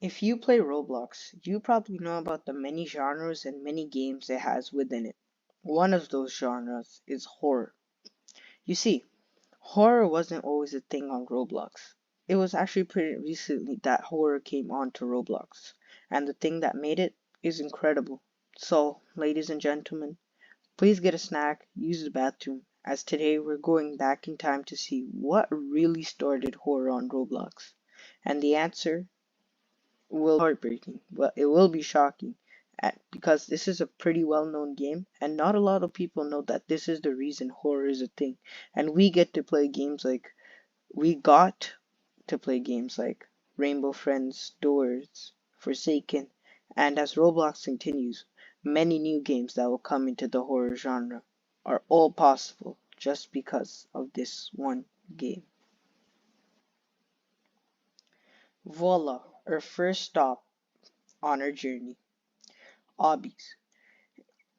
If you play Roblox, you probably know about the many genres and many games it has within it. One of those genres is horror. You see, horror wasn't always a thing on Roblox. It was actually pretty recently that horror came onto Roblox, and the thing that made it is incredible. So, ladies and gentlemen, please get a snack, use the bathroom, as today we're going back in time to see what really started horror on Roblox. And the answer will be heartbreaking, but it will be shocking because this is a pretty well known game, and not a lot of people know that this is the reason horror is a thing. And we got to play games like Rainbow Friends, Doors, Forsaken, and as Roblox continues, many new games that will come into the horror genre are all possible just because of this one game. Voila, our first stop on our journey. Hobbies.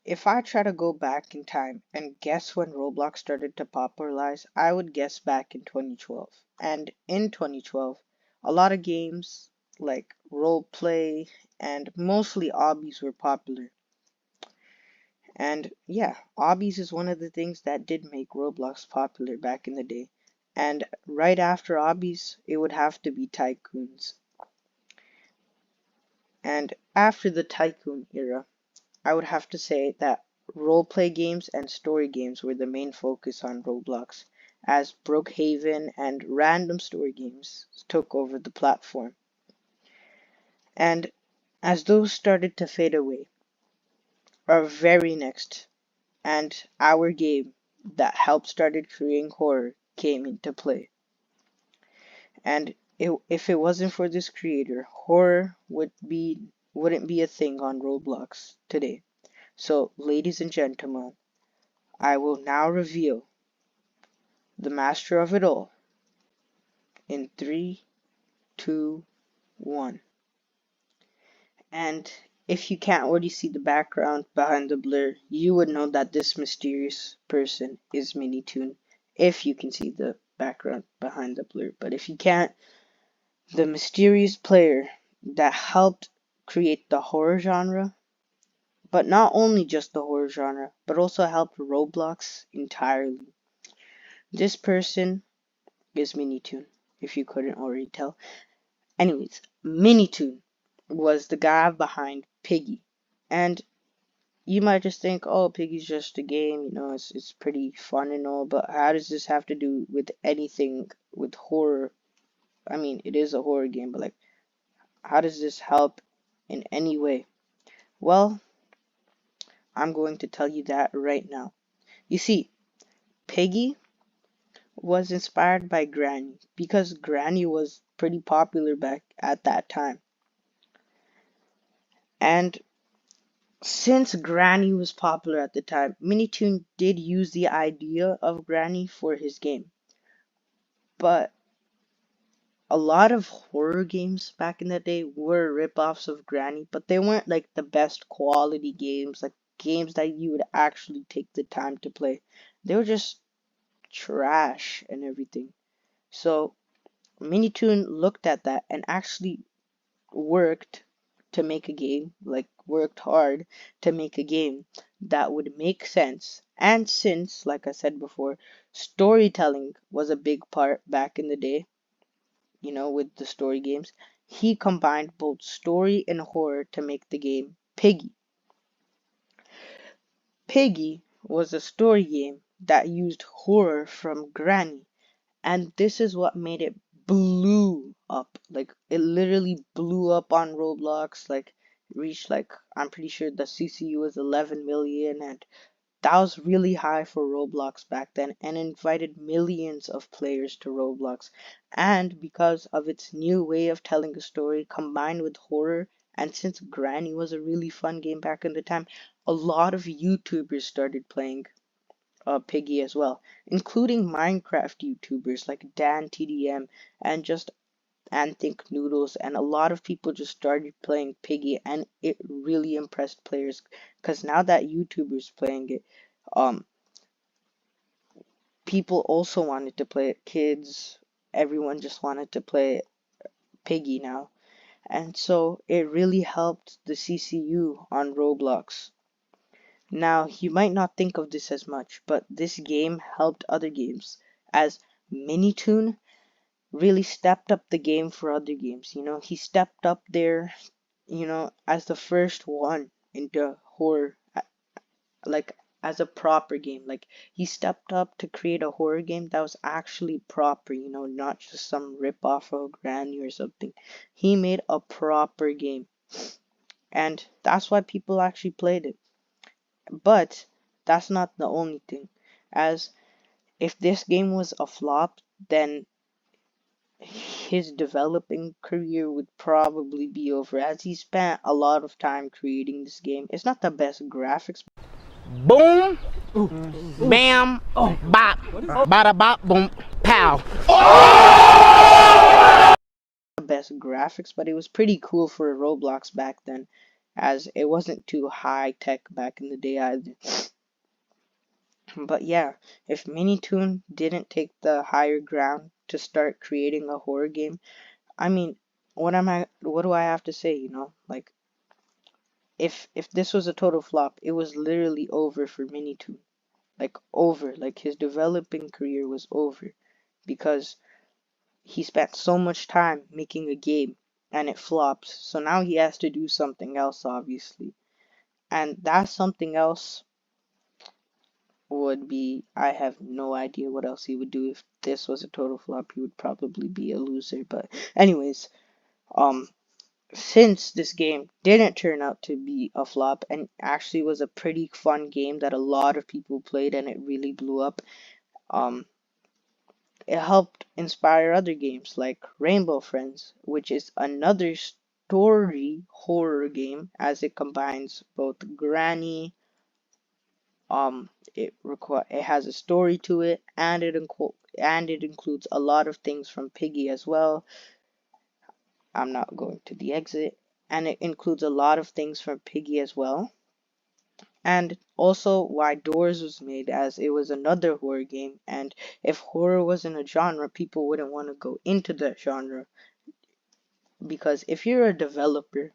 If I try to go back in time and guess when Roblox started to popularize, I would guess back in 2012. And in 2012, a lot of games like roleplay and mostly obbies were popular. And yeah, obbies is one of the things that did make Roblox popular back in the day. And right after obbies, it would have to be tycoons. And after the tycoon era, I would have to say that roleplay games and story games were the main focus on Roblox, as Brookhaven and random story games took over the platform. And as those started to fade away, our very next and our game that helped started creating horror came into play. And if it wasn't for this creator, horror wouldn't be a thing on Roblox today. So, ladies and gentlemen, I will now reveal the master of it all in 3, 2, 1. And if you can't already see the background behind the blur, you would know that this mysterious person is Minitoon. If you can see the background behind the blur. But if you can't, the mysterious player that helped create the horror genre, but not only just the horror genre, but also helped Roblox entirely. This person is Minitoon, if you couldn't already tell. Anyways, Minitoon was the guy behind Piggy. And you might just think, oh, Piggy's just a game, it's pretty fun and all, but how does this have to do with anything with horror? I mean, it is a horror game, but like, how does this help in any way? Well, I'm going to tell you that right now. You see, Piggy was inspired by Granny because Granny was pretty popular back at that time. And since Granny was popular at the time, Minitoon did use the idea of Granny for his game. But a lot of horror games back in the day were rip-offs of Granny, but they weren't like the best quality games, like games that you would actually take the time to play. They were just trash and everything. So Minitoon looked at that and actually worked to make a game, like worked hard to make a game that would make sense. And since, like I said before, storytelling was a big part back in the day, with the story games, he combined both story and horror to make the game Piggy. Piggy was a story game that used horror from Granny, and this is what made it blew up. Like it literally blew up on Roblox. Like reached like I'm pretty sure the CCU was 11 million, and that was really high for Roblox back then, and invited millions of players to Roblox. And because of its new way of telling a story combined with horror, and since Granny was a really fun game back in the time, a lot of YouTubers started playing Piggy as well, including Minecraft YouTubers like Dan TDM and just Think Noodles, and a lot of people just started playing Piggy, and it really impressed players because now that YouTubers playing it, um, people also wanted to play it. Kids, everyone just wanted to play Piggy now, And so it really helped the CCU on Roblox. Now, you might not think of this as much, but this game helped other games, as Minitoon really stepped up the game for other games. He stepped up there, as the first one into horror, like as a proper game. Like he stepped up to create a horror game that was actually proper, not just some rip off of Granny or something. He made a proper game, and that's why people actually played it. But that's not the only thing, as if this game was a flop, then his developing career would probably be over, as he spent a lot of time creating this game. It's not the best graphics. Boom, bam, bop, bada bop, boom, pow. The best graphics, but it was pretty cool for a Roblox back then, as it wasn't too high tech back in the day either. But yeah, if Minitoon didn't take the higher ground to start creating a horror game, I mean, what do I have to say, Like if this was a total flop, it was literally over for Minitoon. Like over, like his developing career was over because he spent so much time making a game and it flopped. So now he has to do something else, obviously. And that something else would be, I have no idea what else he would do. If this was a total flop, he would probably be a loser. But anyways, um since this game didn't turn out to be a flop and actually was a pretty fun game that a lot of people played and it really blew up, um it helped inspire other games like Rainbow Friends, which is another story horror game, as it combines both Granny, it has a story to it, and it includes a lot of things from Piggy as well. I'm not going to the exit. And it includes a lot of things from Piggy as well. And also why Doors was made, as it was another horror game, and if horror wasn't a genre, people wouldn't want to go into that genre. Because if you're a developer,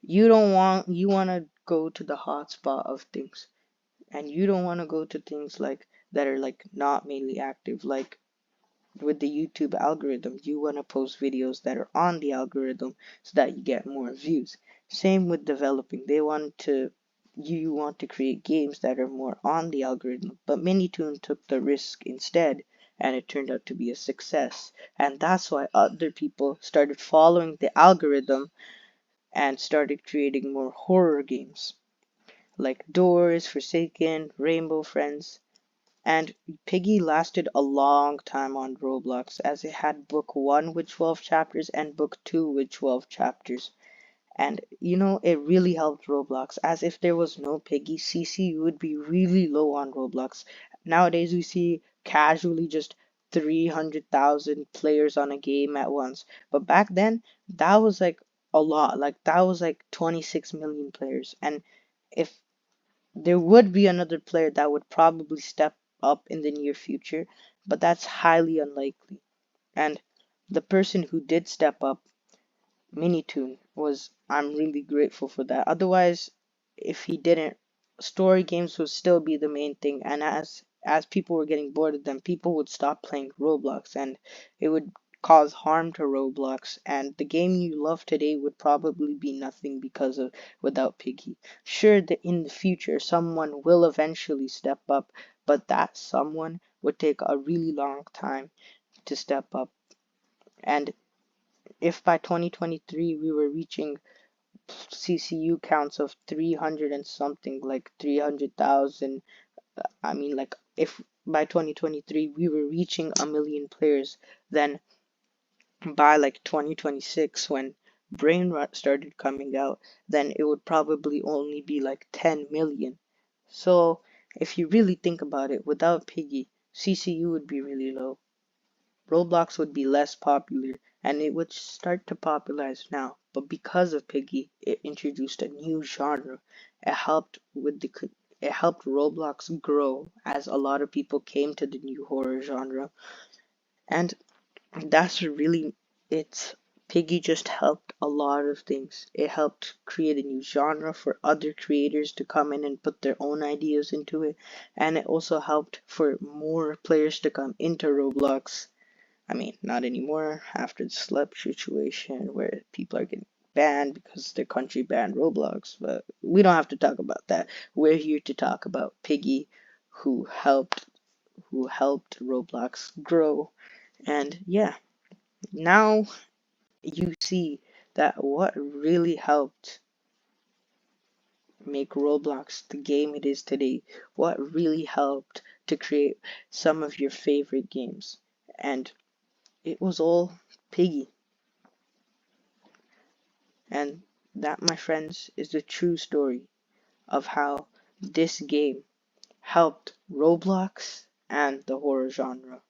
you want to go to the hotspot of things, and you don't want to go to things like that are like not mainly active, like with the YouTube algorithm. You want to post videos that are on the algorithm so that you get more views. Same with developing. You want to create games that are more on the algorithm, but Minitoon took the risk instead, and it turned out to be a success. And that's why other people started following the algorithm and started creating more horror games like Doors, Forsaken, Rainbow Friends. And Piggy lasted a long time on Roblox, as it had book 1 with 12 chapters and book 2 with 12 chapters. And it really helped Roblox, as if there was no Piggy, CC would be really low on Roblox. Nowadays we see casually just 300,000 players on a game at once. But back then, that was like a lot. Like that was like 26 million players. And if there would be another player that would probably step up in the near future, but that's highly unlikely. And the person who did step up, Minitoon, I'm really grateful for that. Otherwise, if he didn't, story games would still be the main thing, and as people were getting bored of them, people would stop playing Roblox, and it would cause harm to Roblox, and the game you love today would probably be nothing because of without Piggy. Sure, that in the future someone will eventually step up, but that someone would take a really long time to step up. And if by 2023 we were reaching CCU counts of 300 and something, like 300,000, I mean, like if by 2023 we were reaching a million players, then by like 2026, when Brain Rot started coming out, then it would probably only be like 10 million. So if you really think about it, without Piggy, CCU would be really low. Roblox would be less popular, and it would start to popularize now. But because of Piggy, it introduced a new genre. It helped with the it helped Roblox grow, as a lot of people came to the new horror genre. And that's really it's Piggy just helped a lot of things. It helped create a new genre for other creators to come in and put their own ideas into it, and it also helped for more players to come into Roblox. I mean, not anymore after the Slep situation where people are getting banned because their country banned Roblox, but we don't have to talk about that. We're here to talk about Piggy, who helped Roblox grow. And yeah, now you see that what really helped make Roblox the game it is today, what really helped to create some of your favorite games. And it was all Piggy. And that, my friends, is the true story of how this game helped Roblox and the horror genre.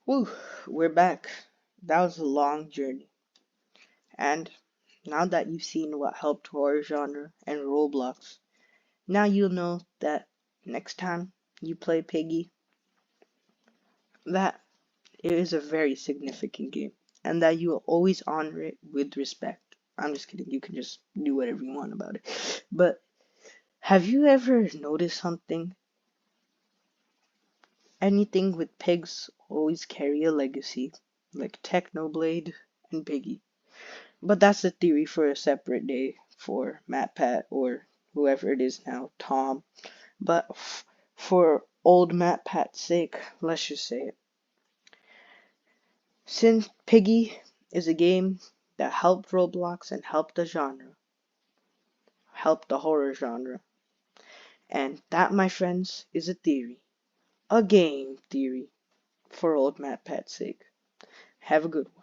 Woo, we're back. That was a long journey. And now that you've seen what helped horror genre and Roblox, now you'll know that next time you play Piggy, that it is a very significant game, and that you will always honor it with respect. I'm just kidding, you can just do whatever you want about it. But have you ever noticed something? Anything with pigs always carry a legacy, like Technoblade and Piggy. But that's a theory for a separate day for MatPat or whoever it is now, Tom. But for old MatPat's sake, let's just say it. Since Piggy is a game that helped Roblox and helped the genre, helped the horror genre. And that, my friends, is a theory. A game theory for old MatPat's sake. Have a good one.